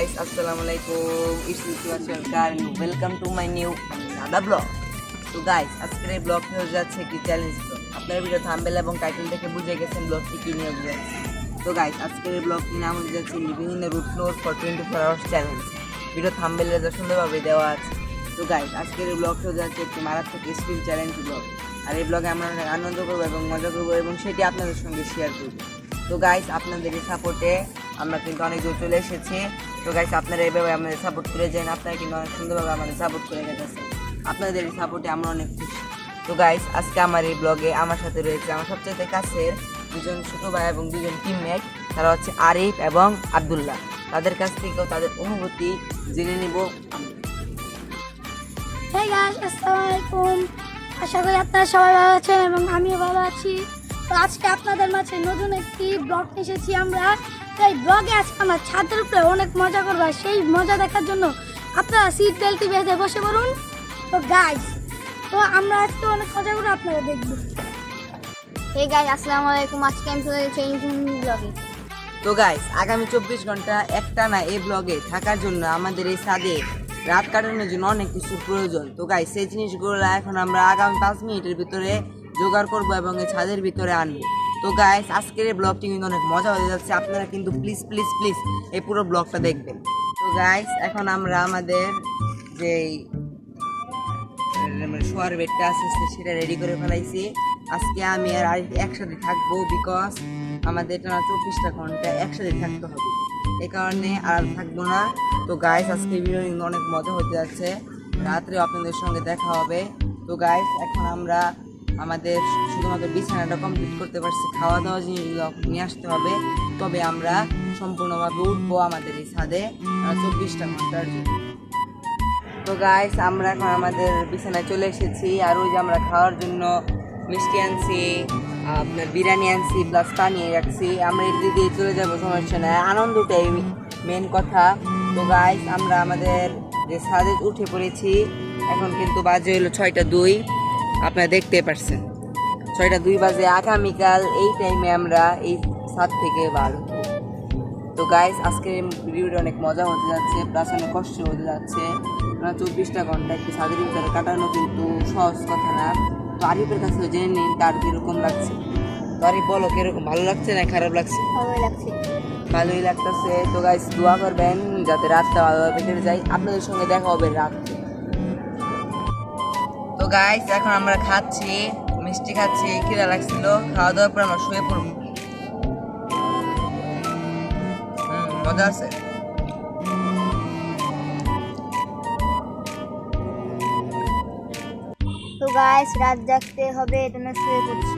guys, Assalamualaikum. It's Yusuf Sharkar and welcome to my new another vlog. তো guys আজকের এই ব্লগটি হয়ে যাচ্ছে কি চ্যালেঞ্জ ব্লগ। আপনারা ভিডিও থাম্বনেল এবং টাইটেল দেখে বুঝে গেছেন ব্লগটি কি নিয়ে যাচ্ছে। তো গাইস আজকের এই ব্লগটির নাম হয়ে যাচ্ছে living in the roof floor for 24 hours challenge. Video থাম্বনেলে যা সুন্দরভাবে দেওয়া আছে। তো গাইস আজকের এই ব্লগটি হয়ে যাচ্ছে একটি মারাত্মক স্পিড চ্যালেঞ্জ ব্লগ। আর এই ব্লগে আমরা অনেক আনন্দ করবো এবং মজা করবো এবং সেটি আপনাদের সঙ্গে শেয়ার করবো। তো গাইস আপনাদের এই সাপোর্টে আমরা কিন্তু অনেক দূর চলে এসেছি। তো গাইস আপনারা এইভাবে আমাদের সাপোর্ট করে যান, আপনারা কিন্তু অনেক সুন্দরভাবে আমাদের সাপোর্ট করে গেছেন। আপনাদের এই সাপোর্টে আমরা অনেক খুশি। তো গাইস আজকে আমার এই ব্লগে আমার সাথে রয়েছে আমার সবচেয়ে কাছের দুজন ছোটো ভাই এবং দুজন টিমমেট, তারা হচ্ছে আরিফ এবং আব্দুল্লাহ। তাদের কাছ থেকেও তাদের অনুভূতি জেনে নিব। Hey guys, আসসালামু আলাইকুম। আশা করি আপনারা সবাই ভালো আছেন এবং আমিও ভালো আছি। তো আজকে আপনাদের মাঝে নতুন একটি ব্লগ এসেছি আমরা। তো এই ব্লগে আজকে আমরা ছাদের উপরে অনেক মজা করবো। সেই মজা দেখার জন্য আপনারা সিট বেল্টটি বেঁধে বসে পড়ুন। তো গাইস, তো আমরা আজকে অনেক মজা করে আপনারা দেখবেন। হে গাইস, আসসালামু আলাইকুম। আজকে আমি চলে যাচ্ছি নতুন ব্লগে। তো গাইস আগামী 24 ঘন্টা একটানা এই ব্লগে থাকার জন্য আমাদের এই ছাদে রাত কাটানোর জন্য অনেক কিছুর প্রয়োজন। তো গাইস সেই জিনিসগুলো এখন আমরা আগামী 5 মিনিটের ভিতরে জোগাড় করবো এবং এই ছাদের ভিতরে আনবো। তো গাইস আজকের এই ব্লগটি কিন্তু অনেক মজা হয়ে যাচ্ছে, আপনারা কিন্তু প্লিজ প্লিজ প্লিজ এই পুরো ব্লগটা দেখবেন। তো গাইস এখন আমরা আমাদের যেই শোয়ার বেডটা আছে সেটা রেডি করে ফেলাইছি। আজকে আমি আর আরিফ একসাথে থাকবো, বিকজ আমাদের টানা 24টা ঘন্টা একসাথে থাকতে হবে, এই কারণে আর থাকবো না। তো গাইস আজকে ভিডিও কিন্তু অনেক মজা হতে যাচ্ছে, রাত্রে আপনাদের সঙ্গে দেখা হবে। তো গাইস এখন আমরা আমাদের শুধুমাত্র বিছানাটা কমপ্লিট করতে পারছি, খাওয়া দাওয়া জিনিসগুলো নিয়ে আসতে হবে, তবে আমরা সম্পূর্ণভাবে উঠবো আমাদের এই ছাদে 24টা ঘন্টার জন্য। তো গাইস আমরা এখন আমাদের বিছানায় চলে এসেছি, আর ওই যে আমরা খাওয়ার জন্য মিষ্টি আনছি, আপনার বিরিয়ানি আনছি, প্লাস পানি রাখছি। আমরা এর দিয়ে চলে যাবো, সমস্যা নেই, আনন্দটাই মেন কথা। তো গাইস আমরা আমাদের যে ছাদে উঠে পড়েছি, এখন কিন্তু বাজে হলো 6টা 2, আপনারা দেখতে পারছেন 6টা 2 বাজে। আগামীকাল এই টাইমে আমরা এই ছাদ থেকে বার হব। তো গাইস আজকের ভিডিওটা অনেক মজা হতে যাচ্ছে, প্লাস অনেক কষ্ট হতে যাচ্ছে। 24টা ঘন্টা একটু ছাদের ভিতরে কাটানো কিন্তু সহজ কথা না। তো আরিফের কাছে জেনে নিন তার কীরকম লাগছে। তো আরিফ বলো কীরকম, ভালো লাগছে না খারাপ লাগছে? ভালোই লাগছে। ভালোই লাগতেছে। তো গাইস দোয়া করবেন যাতে রাতটা ভালোভাবে কেটে যায়। আপনাদের সঙ্গে দেখা হবে রাত্রে। তো গাইস এখন আমরা খাচ্ছি, মিষ্টি খাচ্ছি, খিদা লাগছিল, খাওয়া দাওয়ার পর আমরা শুয়ে পড়বো। মজা আছে। তো গাইস রাত জাগতে হবে, এটা না শুয়ে পড়ছি।